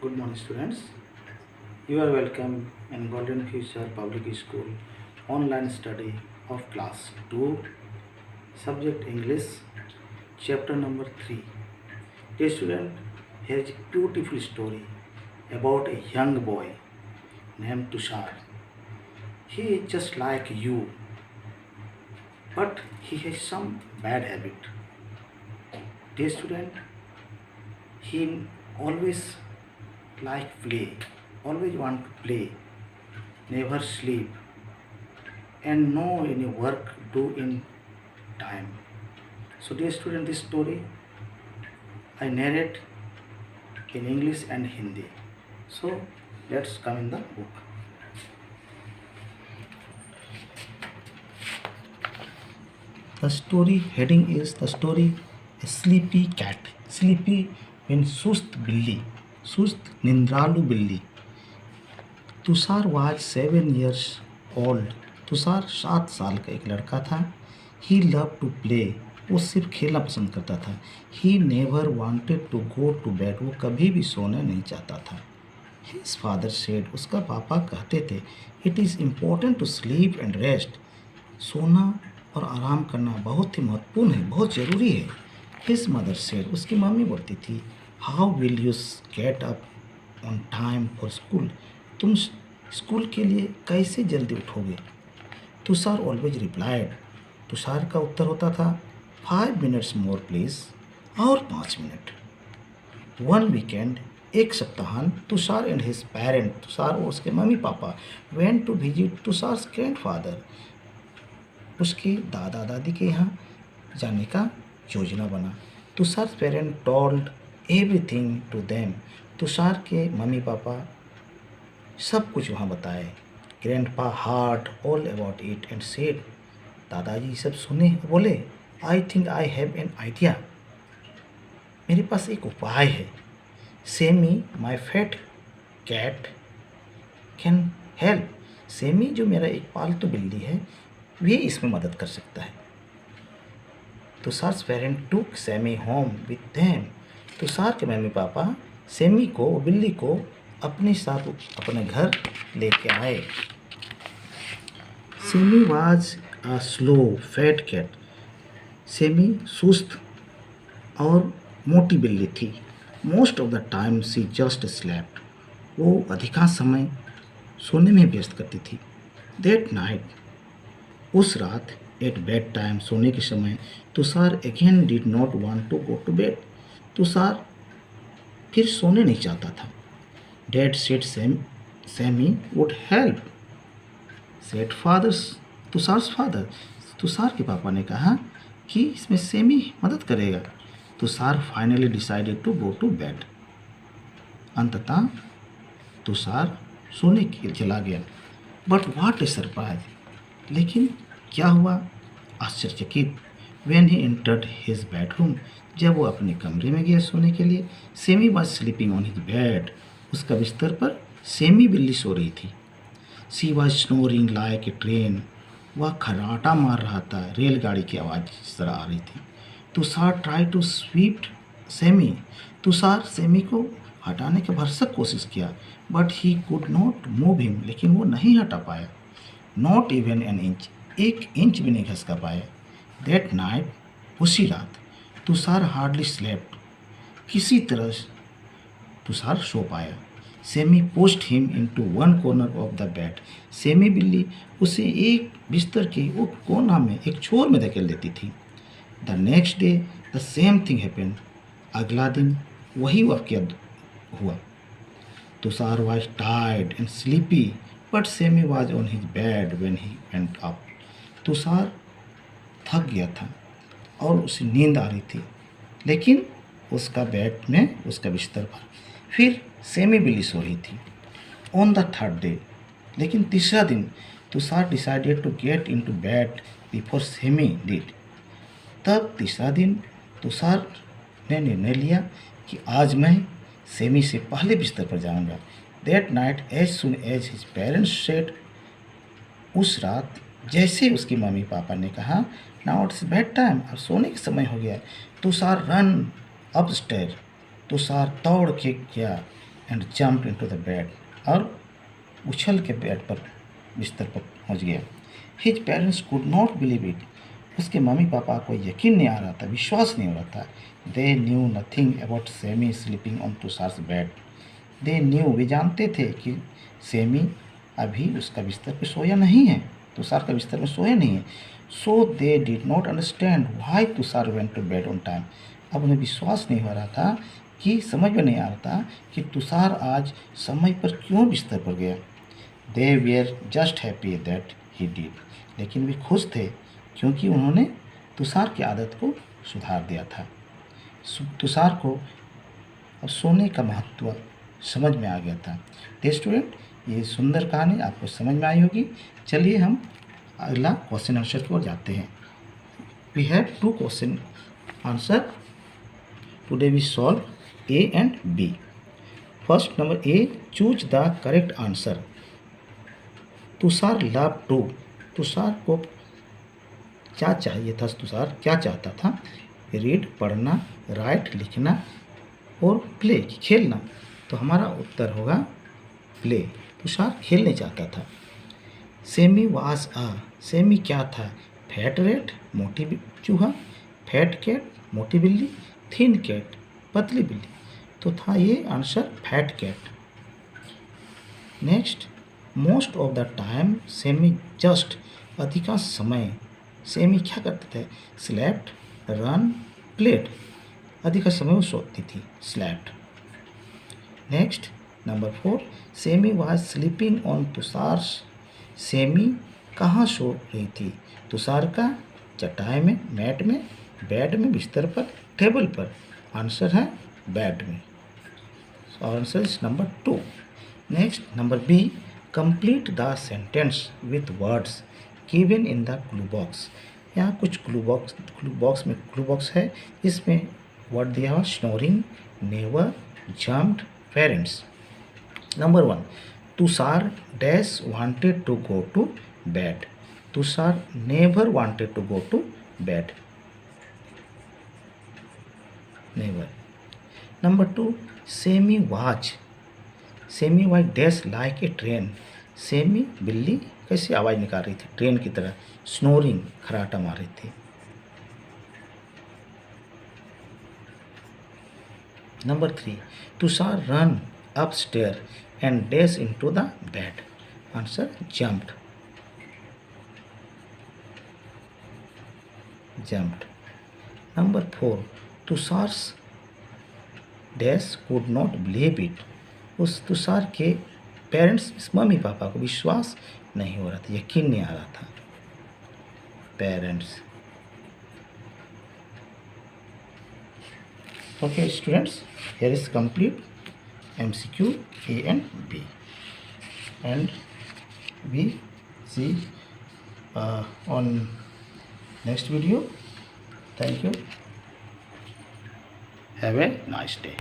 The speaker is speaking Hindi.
Good morning, students. You are welcome in Golden Future Public School online study of class 2, subject English, chapter number 3. Dear student, here is a beautiful story about a young boy named Tushar. He is just like you, but he has some bad habit. Dear student, he always like play, always want to play, never sleep, and no any work do in time. So dear student, this story I narrate in English and Hindi. So let's come in the book. The story heading is the story a sleepy cat. Sleepy means sust billi. Sust nindralu billi. Tushar was 7 years old. Tushar 7 साल का एक लड़का था. He love to play. वो सिर्फ खेलना पसंद करता था. He never wanted to go to bed. वो कभी भी सोना नहीं चाहता था. His father said. उसका पापा कहते थे it is important to sleep and rest. सोना और आराम करना बहुत ही महत्वपूर्ण है, बहुत ज़रूरी है. His mother said. उसकी मम्मी बोलती थी how will you get up on time for school. तुम स्कूल के लिए कैसे जल्दी उठोगे. Tushar always replied. तुषार का उत्तर होता था 5 minutes मोर प्लीज़. और 5 मिनट. One weekend. एक सप्ताहांत. Tushar and his parent. Tushar और उसके मम्मी पापा went to visit Tushar's grandfather. उसके दादा दादी के यहाँ जाने का योजना बना. Tushar parent told everything to them. Tushar के मम्मी पापा सब कुछ वहाँ बताए. Grandpa heard all about it and said. दादाजी सब सुने, बोले I think I have an idea. मेरे पास एक उपाय है. Sammy my fat cat can help. Semi जो मेरा एक पालतू बिल्ली है वे इसमें मदद कर सकता है. Tushar's parent took semi home with them. Tushar के मम्मी पापा सेमी को, बिल्ली को अपने साथ अपने घर लेके आए. Sammy was a slow fat cat. Sammy सुस्त और मोटी बिल्ली थी. Most of the time she just slept. वो अधिकांश समय सोने में व्यस्त करती थी. That night. उस रात एट बेड टाइम. सोने के समय Tushar again did not want to go to bed. Tushar फिर सोने नहीं चाहता था. Dad said Sammy would help. Said fathers. Tushar's father. Tushar के पापा ने कहा कि इसमें सेमी मदद करेगा. Tushar finally decided to go to bed. अंततः तुषार सोने के लिए चला गया. But what a surprise. लेकिन क्या हुआ आश्चर्यचकित. When he entered his bedroom. जब वो अपने कमरे में गया सोने के लिए. Sammy was sleeping on his bed. उसका बिस्तर पर सेमी बिल्ली सो रही थी. She was snoring like a train. वह खर्राटा मार रहा था. रेलगाड़ी की आवाज़ इस तरह आ रही थी. Tushar try to sweep Sammy. Tushar Sammy को हटाने का भरसक कोशिश किया. But he could not move him. लेकिन वो नहीं हटा पाया. Not even an inch. 1 inch भी नहीं खसका पाया. That night. उसी रात तुषार हार्डली स्लेप्ट. किसी तरह तुषार सो पाया. Semi post him into one corner of the bed. Semi बिल्ली उसे एक बिस्तर के वो कोना में, एक छोर में धकेल देती थी. The next day the same thing happened. अगला दिन वही वाक़या हुआ. Tushar was tired and sleepy but semi was on his bed when he went up. Tushar थक गया था और उसे नींद आ रही थी, लेकिन उसका बेड में, उसका बिस्तर पर फिर सेमी बिल्ली सो रही थी. On the third day. लेकिन तीसरा दिन Tushar decided to get into bed before Sammy did. तब तीसरा दिन तुषार ने निर्णय लिया कि आज मैं सेमी से पहले बिस्तर पर जाऊंगा. That night as soon as his parents said. उस रात जैसे उसकी मम्मी पापा ने कहा नाउ इट्स बेड टाइम, अब सोने का समय हो गया. Tushar run upstair. तुषार दौड़ के गया and jump into the bed, और उछल के बेड पर बिस्तर पर पहुंच गया। His parents could not believe it, उसके मम्मी पापा को यकीन नहीं आ रहा था, विश्वास नहीं हो रहा था। They knew nothing about Sammy sleeping on Tushar's bed. They knew, वे जानते थे कि सेमी अभी उसका बिस्तर पर सोया नहीं है, तुषार का बिस्तर में सोया नहीं है। So they did not understand why Tushar went to bed on time. अब उन्हें विश्वास नहीं हो रहा था, कि समझ में नहीं आ रहा था कि तुषार आज समय पर क्यों बिस्तर पर गया। They were just happy that he did, लेकिन वे खुश थे क्योंकि उन्होंने तुषार की आदत को सुधार दिया था। तुषार को अब सोने का महत्व समझ में आ गया था। तो स्टूडेंट, ये सुंदर कहानी आपको समझ में आई होगी। चलिए हम अगला क्वेश्चन आंसर की ओर जाते हैं। We have 2 question answer today. We solve A and B. First, number A, choose the correct answer. Tushar love to, Tushar को क्या चाहिए था, तुषार क्या चाहता था? रीड, पढ़ना, राइट, लिखना, और प्ले, खेलना। तो हमारा उत्तर होगा प्ले, तुषार खेलने चाहता था। सेमी वाज आ, सेमी क्या था? फैट रेट, मोटी चूहा, फैट कैट, मोटी बिल्ली, थिन कैट, पतली बिल्ली। तो था ये answer fat cat. Next, most of the time Sammy just, अधिकांश समय सेमी क्या करते थे? Slept, run, played. अधिकांश समय वो सोती थी, slept. Next, number 4, Sammy was sleeping on Tushar's, Sammy कहाँ सो रही थी? तुषार का चटाई में, मैट में, बेड में, बिस्तर पर, टेबल पर। आंसर है बेड में। Answer is number 2। Next, number B, complete the sentence with words given in the clue box. यहाँ कुछ क्लू बॉक्स है, इसमें वर्ड दिया हुआ snoring, never, jumped, parents. Number 1, Tushar dash wanted to go to bed, Tushar never wanted to go to bed, never. Number 2, Sammy was dash like a train, Sammy बिल्ली कैसी आवाज़ निकाल रही थी? ट्रेन की तरह, स्नोरिंग, खराटा मार रही थी। Number 3, Tushar run up stair and dash into the bed, answer jumped. Number 4, Tushar's dash could not believe it, उस तुषार के पेरेंट्स, मम्मी पापा को विश्वास नहीं हो रहा था, यकीन नहीं आ रहा था। Parents. Okay students, here is complete MCQ A and B, and we see on next video. Thank you. Have a nice day.